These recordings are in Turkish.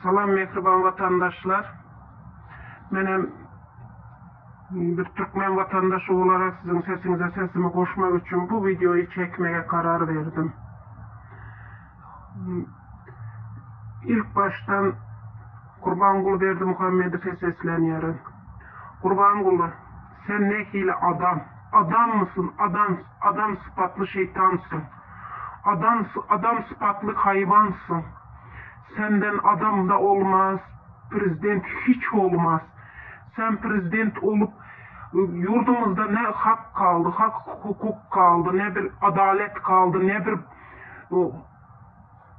Salam mehriban vatandaşlar. Benim bir Türkmen vatandaşı olarak sizin sesinize sesimi koşmak için bu videoyu çekmeye karar verdim. İlk baştan Kurbanqulu Berdimuhamedov'a sesleniyorum. Kurbanqulu, sen ne hile adam? Adam mısın? Adam sıfatlı şeytansın. Adam sıfatlı hayvansın. Senden adam da olmaz, prezident hiç olmaz. Sen prezident olup yurdumuzda ne hak kaldı, hak hukuk kaldı, ne bir adalet kaldı, ne bir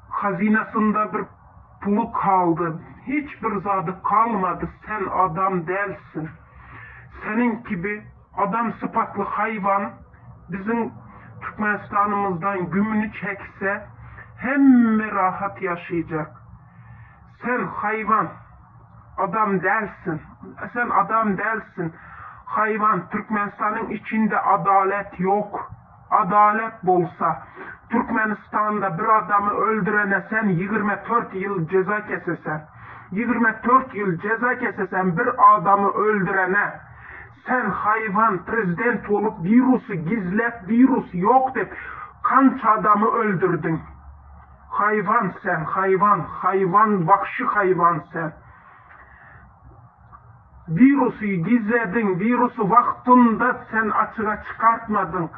hazinesinde bir pulu kaldı. Hiçbir zadı kalmadı. Sen adam değilsin. Senin gibi adam sıfatlı hayvan bizim Türkmenistan'ımızdan gümünü çekse hem rahat yaşayacak. Sen hayvan, adam değilsin. Sen adam değilsin. Hayvan, Türkmenistan'ın içinde adalet yok. Adalet bolsa, Türkmenistan'da bir adamı öldürene sen 24 yıl ceza kesesen, 24 yıl ceza kesesen bir adamı öldürene, sen hayvan prezident olup virüsü gizlep, virüs yok deyip kaç adamı öldürdün. Hayvan sen, hayvan, vahşi hayvan sen. Virüsü gizledin, virüsü vaktinde sen açığa çıkartmadın.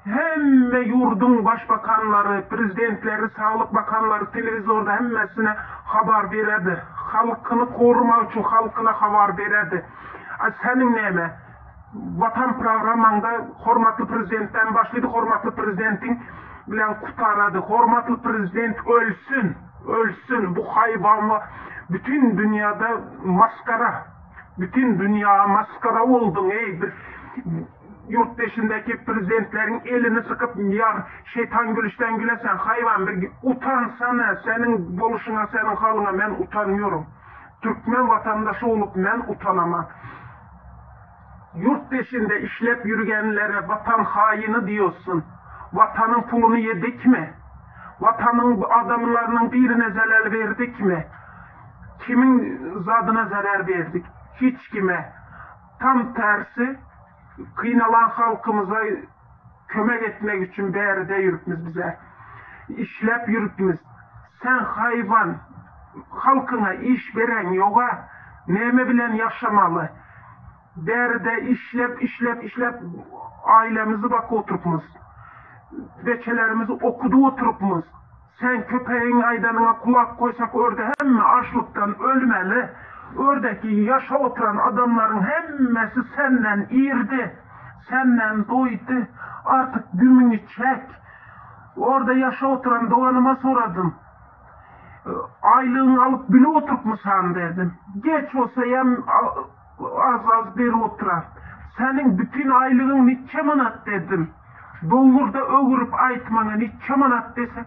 Hem yurdun başbakanları, prezidentleri, sağlık bakanları televizyonda hemmesine haber veredi. Halkını korumak için halkına haber veredi. Senin neyme? Vatan programında hormatlı prezidentten başladı, hormatlı prezidentin bilen kurtardı. Hormatlı prezident ölsün, ölsün. Bu hayvan bütün dünyada maskara. Bütün dünya maskara oldun ey bir yurt dışındaki prezidentlerin elini sıkıp şeytan gülüşten gülesen hayvan bir utansana, senin boluşuna, senin halına ben utanıyorum. Türkmen vatandaşı olup ben utanamam. Yurt dışında işlep yürüyenlere vatan haini diyorsun. Vatanın pulunu yedik mi? Vatanın adamlarının birine zarar verdik mi? Kimin zadına zarar verdik? Hiç kime. Tam tersi kıynalan halkımıza kömek etmek için beri de yürütmüş bize. İşlep yürütmüş. Sen hayvan, halkına iş veren yoga, neme bilen yaşamalı. Beri de işlep ailemizi bak oturtmuş. Beçelerimizi okudu oturtmuş. Sen köpeğin aydanına kulak koysak örde hem açlıktan ölmeli. Ördeki yaşa oturan adamların hemmesi senden irdi, senden doydu, artık gümünü çek. Orada yaşa oturan doğanıma soradım. Aylığını alıp bile oturtmusan dedim. Geç olsa hem az bir oturan. Senin bütün aylığın niçe manat dedim. Dollurda öğürüp aytmana niçe manat dese.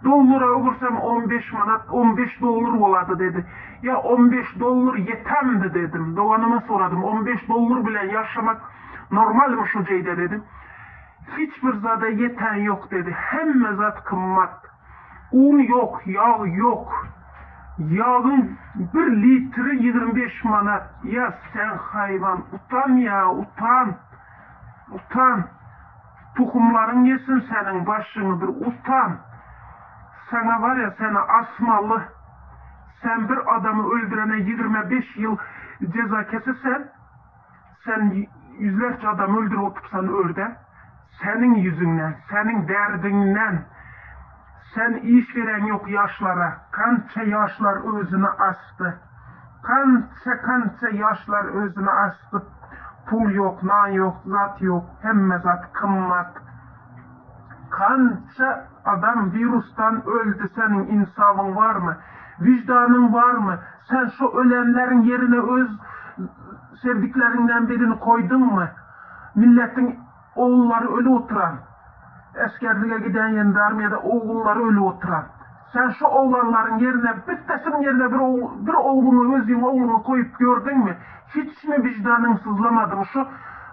Dollara öğürsem 15 manat, 15 dollar oladı dedi. Ya 15 dollar yetemdi dedim. Doğanıma soradım. 15 dollar bile yaşamak normalmiş hocaydı dedim. Hiçbir zada yeten yok dedi. Hemme zat kımmat. Un yok, yağ yok. Yağın 1 litre 25 manat. Ya sen hayvan, utan ya, utan. Utan. Tohumların yesin senin başını, bir utan. Sana var ya, sana asmalı. Sen bir adamı öldürene 25 yıl ceza kesesen, sen yüzlerce adam öldür otursan örden, senin yüzünden, senin derdinden, sen iş veren yok yaşlara, kança yaşlar özünü astı, kança yaşlar özünü astı, pul yok, nan yok, zat yok, hemme zat kımmat. Kança adam virüsten öldü, senin insafın var mı? Vicdanın var mı? Sen şu ölenlerin yerine öz sevdiklerinden birini koydun mu? Milletin oğulları ölü oturan, askerliğe giden yerinde armiyada oğulları ölü oturan. Sen şu oğlanların yerine, bittesinin yerine bir oğlunu, özün oğlunu koyup gördün mü? Hiç mi vicdanın sızlamadı mı? Şu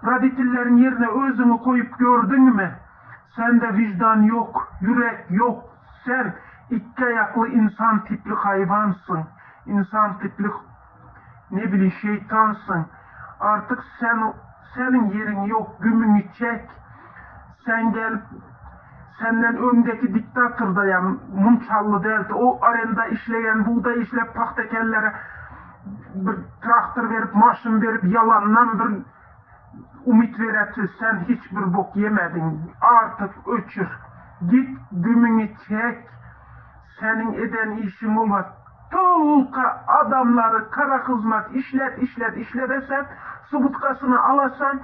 radikillerin yerine özünü koyup gördün mü? Sende vicdan yok, yürek yok. Sen iki ayaklı insan tipli hayvansın. insan tipli ne bileyim şeytansın. Artık senin yerin yok, gümünü çek. Sen gel, senden öndeki diktatör da ya Munçallı deldi. O arenda işleyen, buğday işlep paxtekellere bir traktör verip, maşın verip, yalandan bir umut veretsiz. Sen hiçbir bok yemedin. Artık öçür. Git gümünü çek. Senin eden işin olmaz. Tolka adamları kara hizmet işlet desen, subutkasını alasan,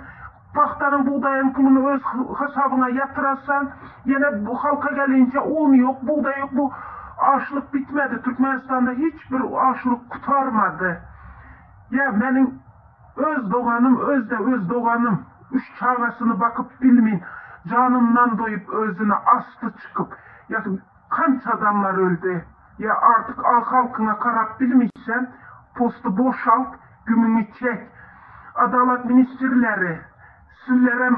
paxtanın buğdayın pulunu öz hesabına yatırasan, yine bu halka gelince un yok, buğday yok, bu açlık bitmedi. Türkmenistan'da hiçbir açlık kurtarmadı. Ya benim öz doğanım, üç çağasını bakıp bilmeyin, canından doyup özüne astı çıkıp, ya kaç adamlar öldü. Ya artık halkına karap bilmişsen, postu boşalt, gümünü çek. Adalet ministerleri, sizlere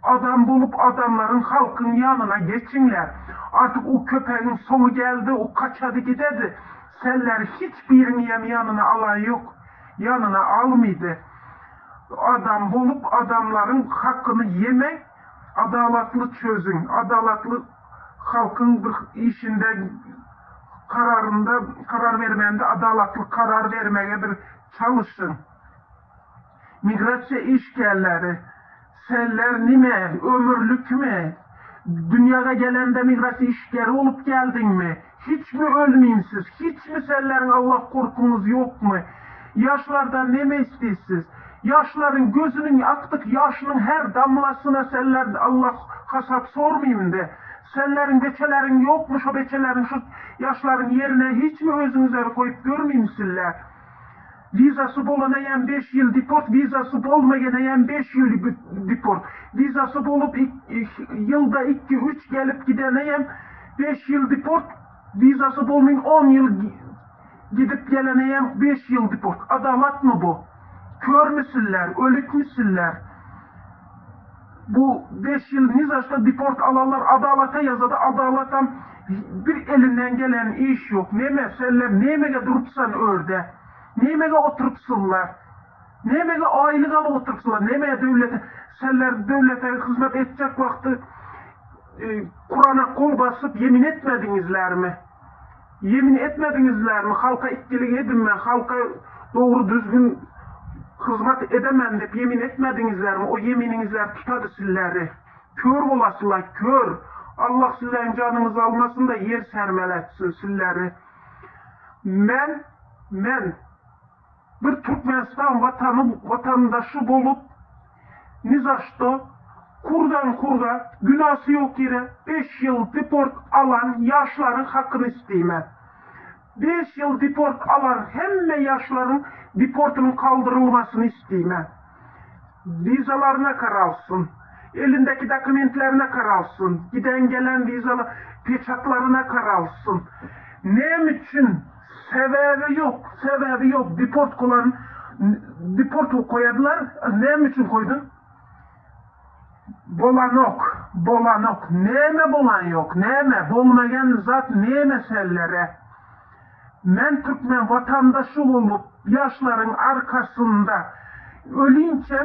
adam bulup adamların halkın yanına geçinler. Artık o köpeğin sonu geldi, o kaçadı gidedi. Senler hiçbirini yanına alan yok. Yanına almaydı. Adam bulup adamların hakkını yemek, adaletli çözün. Adaletli halkın bir işinde, karar vermende adaletli karar vermeye bir çalışın. Migrasiya işgərləri, senler nime, ömürlük mü? Dünyaya gelende migrasiya işgəri olup geldin mi? Hiç mi ölmeyimsiz? Hiç mi senlerin Allah korkunuz yok mu? Yaşlardan ne mi istiyorsunuz? Yaşların gözünün aktık yaşının her damlasına senler Allah hesap sormayayım de. Senlerin beçelerin yokmuş, o beçelerin şu yaşların yerine hiç mi özünüzleri koyup görmeyimsizler? Vizası bolanayan 5 yıl deport, vizası bolmayan 5 yıl deport. Vizası bolup yılda 2-3 gelip gideneyen 5 yıl deport, vizası bolmayın 10 yıl gidip geleneyen 5 yıl deport. Adalet mı bu? Kör müsünler, ölük müsünler? Bu 5 yıl nizaçta deport alanlar adalete yazadı, adaletten bir elinden gelen iş yok. Ne meseleler, nemege durupsan örde. Nemege oturupsınlar. Nemege aylık alıp oturupsınlar. Nemege devlete, senler devlete hizmet edecek vakti Kur'an'a kol basıp yemin etmedinizler mi? Yemin etmedinizler mi? Halka itkilik edin ben, halka doğru düzgün hizmet edemem deyip yemin etmedinizler mi? O yemininizler tutadı sizleri. Kör olasılar, kör. Allah sizlerin canınızı almasın da yer sermeletsin sizleri. Men bir Türkmenistan vatandaşı bolup nizaçta kurdan kurga günahı yok yere 5 yıl deport alan yaşların hakkını isteyeyim. 5 yıl deport alan hemme yaşların deportunun kaldırılmasını isteyeyim. Vizalarına karalsın. Elindeki dokumentlerine karalsın. Giden gelen vizalar peçatlarına karalsın. Ne için? Sebebi yok. Deport koyadılar. Ne için koydun? Bolanok. Neme bolan yok? Neme? Bolmayan zat ne meselelere? Men Türkmen vatandaşı olup yaşların arkasında ölünce